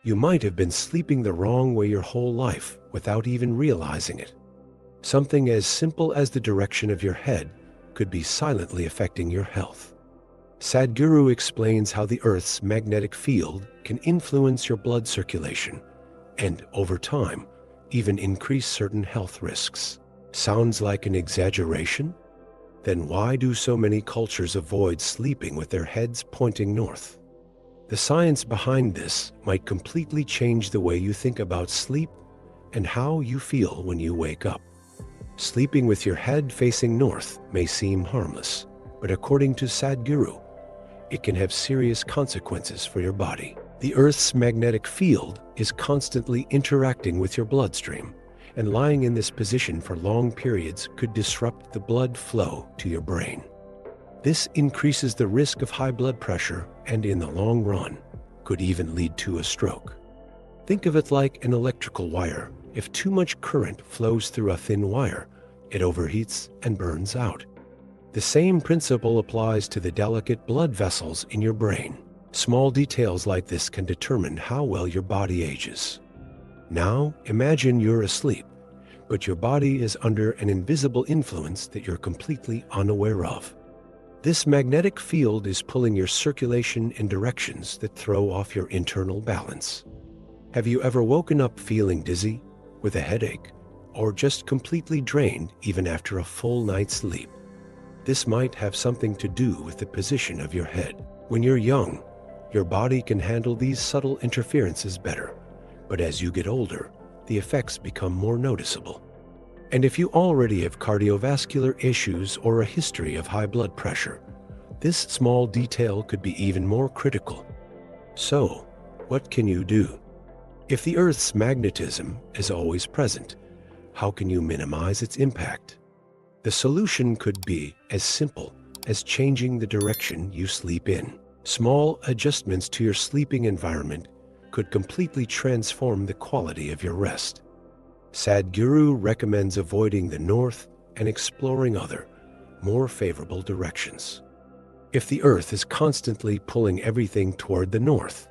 You might have been sleeping the wrong way your whole life without even realizing it. Something as simple as the direction of your head could be silently affecting your health. Sadhguru explains how the Earth's magnetic field can influence your blood circulation and, over time, even increase certain health risks. Sounds like an exaggeration? Then why do so many cultures avoid sleeping with their heads pointing north? The science behind this might completely change the way you think about sleep and how you feel when you wake up. Sleeping with your head facing north may seem harmless, but according to Sadhguru, it can have serious consequences for your body. The Earth's magnetic field is constantly interacting with your bloodstream, and lying in this position for long periods could disrupt the blood flow to your brain. This increases the risk of high blood pressure and, in the long run, could even lead to a stroke. Think of it like an electrical wire. If too much current flows through a thin wire, it overheats and burns out. The same principle applies to the delicate blood vessels in your brain. Small details like this can determine how well your body ages. Now, imagine you're asleep, but your body is under an invisible influence that you're completely unaware of. This magnetic field is pulling your circulation in directions that throw off your internal balance. Have you ever woken up feeling dizzy, with a headache, or just completely drained even after a full night's sleep? This might have something to do with the position of your head. When you're young, your body can handle these subtle interferences better, but as you get older, the effects become more noticeable. And if you already have cardiovascular issues or a history of high blood pressure, this small detail could be even more critical. So, what can you do? If the Earth's magnetism is always present, how can you minimize its impact? The solution could be as simple as changing the direction you sleep in. Small adjustments to your sleeping environment could completely transform the quality of your rest. Sadhguru recommends avoiding the north and exploring other, more favorable directions. If the Earth is constantly pulling everything toward the north,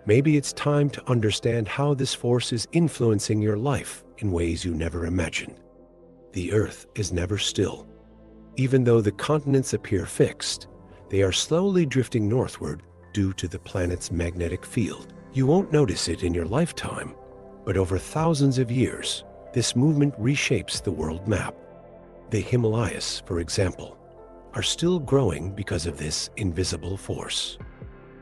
maybe it's time to understand how this force is influencing your life in ways you never imagined. The Earth is never still. Even though the continents appear fixed, they are slowly drifting northward due to the planet's magnetic field. You won't notice it in your lifetime, but over thousands of years, this movement reshapes the world map. The Himalayas, for example, are still growing because of this invisible force.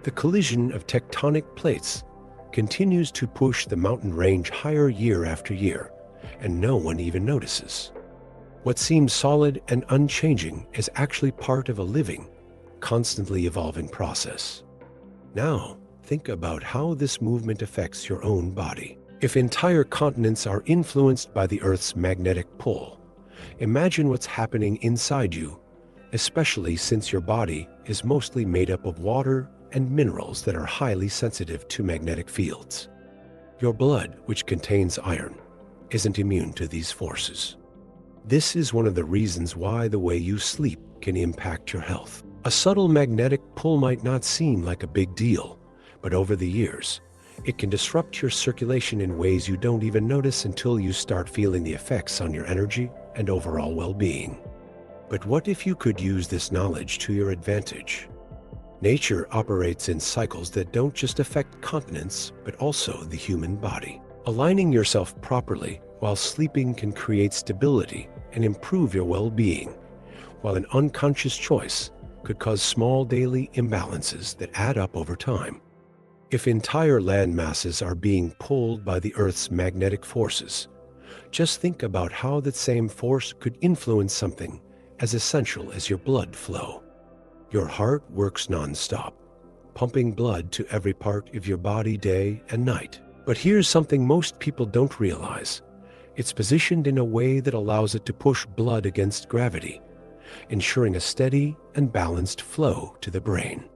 The collision of tectonic plates continues to push the mountain range higher year after year, and no one even notices. What seems solid and unchanging is actually part of a living, constantly evolving process. Now, think about how this movement affects your own body. If entire continents are influenced by the Earth's magnetic pull, imagine what's happening inside you, especially since your body is mostly made up of water and minerals that are highly sensitive to magnetic fields. Your blood, which contains iron, isn't immune to these forces. This is one of the reasons why the way you sleep can impact your health. A subtle magnetic pull might not seem like a big deal, but over the years, it can disrupt your circulation in ways you don't even notice until you start feeling the effects on your energy and overall well-being. But what if you could use this knowledge to your advantage? Nature operates in cycles that don't just affect continents, but also the human body. Aligning yourself properly while sleeping can create stability and improve your well-being, while an unconscious choice could cause small daily imbalances that add up over time. If entire land masses are being pulled by the Earth's magnetic forces, just think about how that same force could influence something as essential as your blood flow. Your heart works non-stop, pumping blood to every part of your body day and night. But here's something most people don't realize. It's positioned in a way that allows it to push blood against gravity, ensuring a steady and balanced flow to the brain.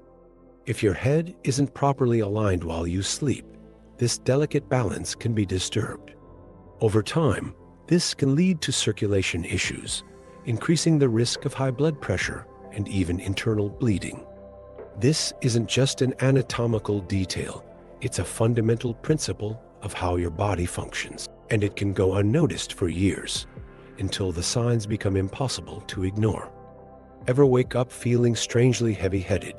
If your head isn't properly aligned while you sleep, this delicate balance can be disturbed. Over time, this can lead to circulation issues, increasing the risk of high blood pressure and even internal bleeding. This isn't just an anatomical detail, It's a fundamental principle of how your body functions, and it can go unnoticed for years until the signs become impossible to ignore. Ever wake up feeling strangely heavy-headed,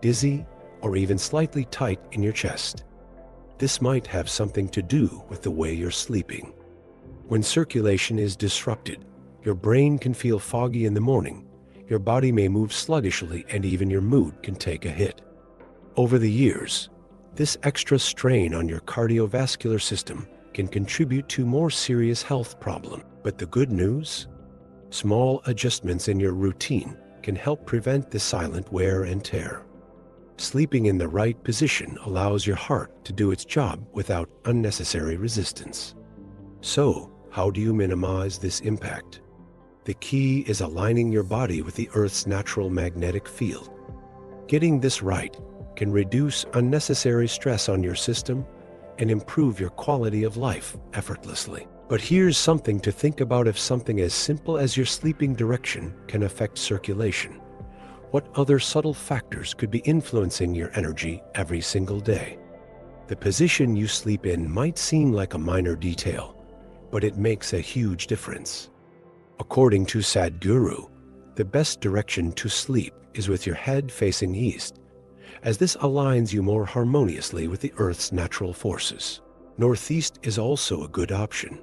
dizzy, or even slightly tight in your chest? This might have something to do with the way you're sleeping. When circulation is disrupted, your brain can feel foggy in the morning, your body may move sluggishly, and even your mood can take a hit. Over the years, this extra strain on your cardiovascular system can contribute to more serious health problems. But the good news? Small adjustments in your routine can help prevent the silent wear and tear. Sleeping in the right position allows your heart to do its job without unnecessary resistance. So, how do you minimize this impact? The key is aligning your body with the Earth's natural magnetic field. Getting this right can reduce unnecessary stress on your system and improve your quality of life effortlessly. But here's something to think about: if something as simple as your sleeping direction can affect circulation, what other subtle factors could be influencing your energy every single day? The position you sleep in might seem like a minor detail, but it makes a huge difference. According to Sadhguru, the best direction to sleep is with your head facing east, as this aligns you more harmoniously with the Earth's natural forces. Northeast is also a good option,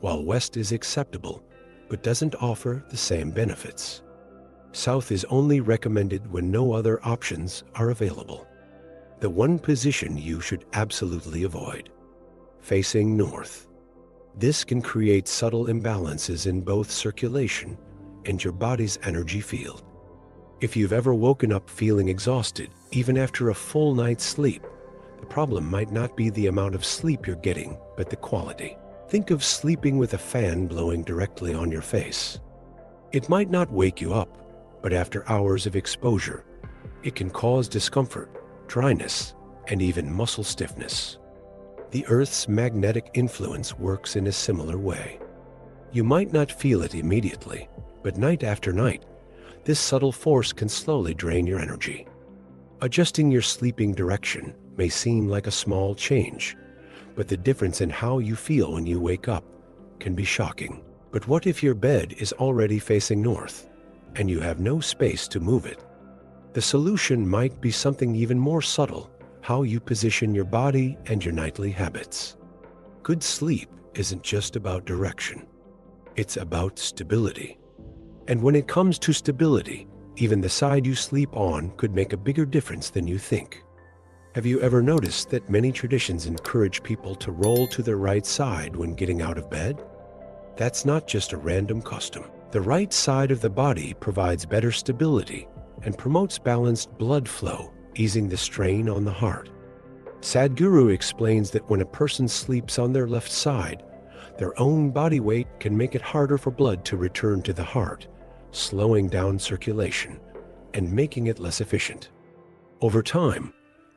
while west is acceptable, but doesn't offer the same benefits. South is only recommended when no other options are available. The one position you should absolutely avoid: facing north. This can create subtle imbalances in both circulation and your body's energy field. If you've ever woken up feeling exhausted, even after a full night's sleep, the problem might not be the amount of sleep you're getting, but the quality. Think of sleeping with a fan blowing directly on your face. It might not wake you up, but after hours of exposure, it can cause discomfort, dryness, and even muscle stiffness. The Earth's magnetic influence works in a similar way. You might not feel it immediately, but night after night, this subtle force can slowly drain your energy. Adjusting your sleeping direction may seem like a small change, but the difference in how you feel when you wake up can be shocking. But what if your bed is already facing north, and you have no space to move it? The solution might be something even more subtle: how you position your body and your nightly habits. Good sleep isn't just about direction. It's about stability. And when it comes to stability, even the side you sleep on could make a bigger difference than you think. Have you ever noticed that many traditions encourage people to roll to their right side when getting out of bed? That's not just a random custom. The right side of the body provides better stability and promotes balanced blood flow, easing the strain on the heart. Sadhguru explains that when a person sleeps on their left side, their own body weight can make it harder for blood to return to the heart, slowing down circulation and making it less efficient. Over time,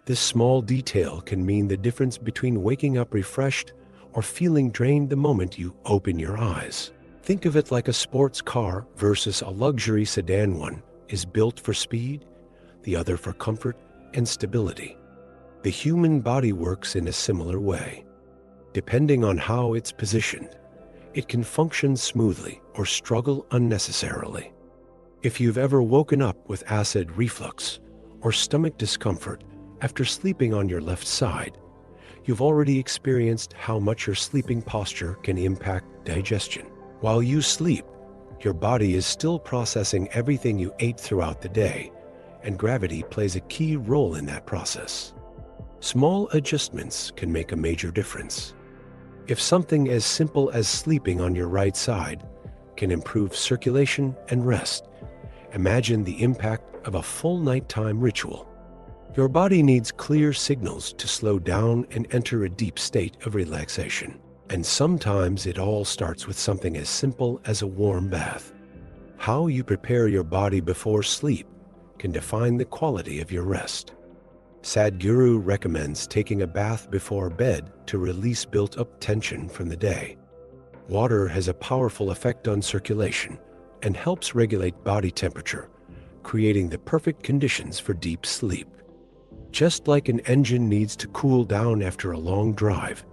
this small detail can mean the difference between waking up refreshed or feeling drained the moment you open your eyes. Think of it like a sports car versus a luxury sedan. One is built for speed, the other for comfort and stability. The human body works in a similar way. Depending on how it's positioned, it can function smoothly or struggle unnecessarily. If you've ever woken up with acid reflux or stomach discomfort after sleeping on your left side, you've already experienced how much your sleeping posture can impact digestion. While you sleep, your body is still processing everything you ate throughout the day, and gravity plays a key role in that process. Small adjustments can make a major difference. If something as simple as sleeping on your right side can improve circulation and rest, imagine the impact of a full nighttime ritual. Your body needs clear signals to slow down and enter a deep state of relaxation. And sometimes it all starts with something as simple as a warm bath. How you prepare your body before sleep can define the quality of your rest. Sadhguru recommends taking a bath before bed to release built-up tension from the day. Water has a powerful effect on circulation and helps regulate body temperature, creating the perfect conditions for deep sleep. Just like an engine needs to cool down after a long drive,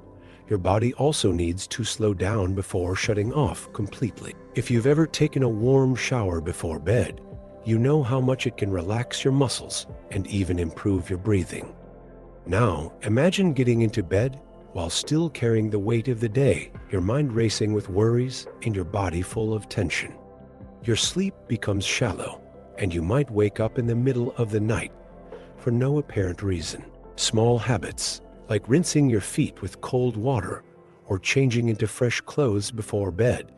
your body also needs to slow down before shutting off completely. If you've ever taken a warm shower before bed, you know how much it can relax your muscles and even improve your breathing. Now, imagine getting into bed while still carrying the weight of the day, your mind racing with worries and your body full of tension. Your sleep becomes shallow, and you might wake up in the middle of the night for no apparent reason. Small habits, like rinsing your feet with cold water or changing into fresh clothes before bed,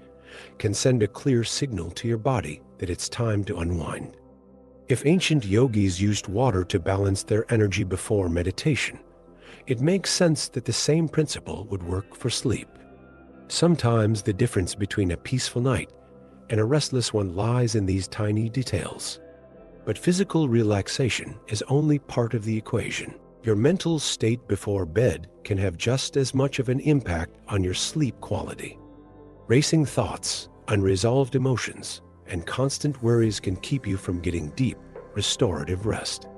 can send a clear signal to your body that it's time to unwind. If ancient yogis used water to balance their energy before meditation, it makes sense that the same principle would work for sleep. Sometimes the difference between a peaceful night and a restless one lies in these tiny details. But physical relaxation is only part of the equation. Your mental state before bed can have just as much of an impact on your sleep quality. Racing thoughts, unresolved emotions, and constant worries can keep you from getting deep, restorative rest.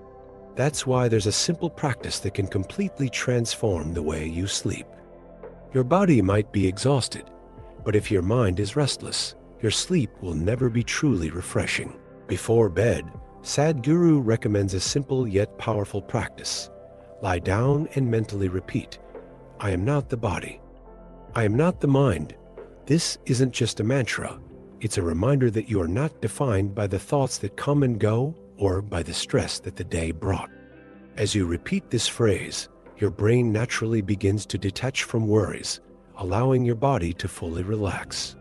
That's why there's a simple practice that can completely transform the way you sleep. Your body might be exhausted, but if your mind is restless, your sleep will never be truly refreshing. Before bed, Sadhguru recommends a simple yet powerful practice. Lie down and mentally repeat, "I am not the body. I am not the mind." This isn't just a mantra. It's a reminder that you are not defined by the thoughts that come and go or by the stress that the day brought. As you repeat this phrase, your brain naturally begins to detach from worries, allowing your body to fully relax.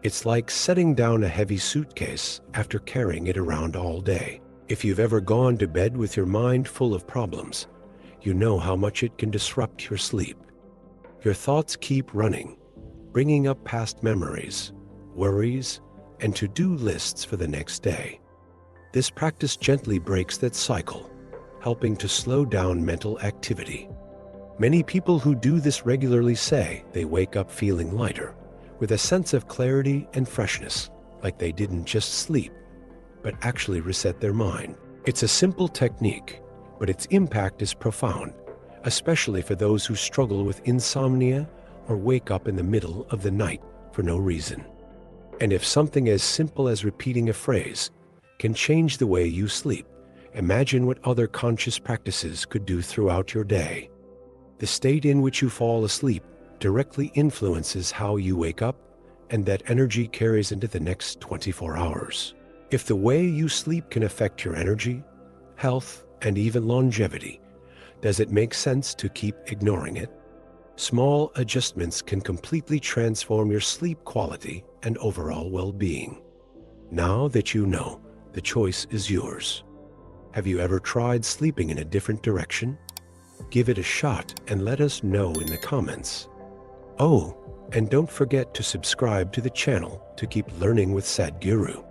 It's like setting down a heavy suitcase after carrying it around all day. If you've ever gone to bed with your mind full of problems, you know how much it can disrupt your sleep. Your thoughts keep running, bringing up past memories, worries, and to-do lists for the next day. This practice gently breaks that cycle, helping to slow down mental activity. Many people who do this regularly say they wake up feeling lighter, with a sense of clarity and freshness, like they didn't just sleep, but actually reset their mind. It's a simple technique, but its impact is profound, especially for those who struggle with insomnia or wake up in the middle of the night for no reason. And if something as simple as repeating a phrase can change the way you sleep, imagine what other conscious practices could do throughout your day. The state in which you fall asleep directly influences how you wake up, and that energy carries into the next 24 hours. If the way you sleep can affect your energy, health, and even longevity, does it make sense to keep ignoring it? Small adjustments can completely transform your sleep quality and overall well-being. Now that you know, the choice is yours. Have you ever tried sleeping in a different direction? Give it a shot and let us know in the comments. Oh, and don't forget to subscribe to the channel to keep learning with Sadhguru.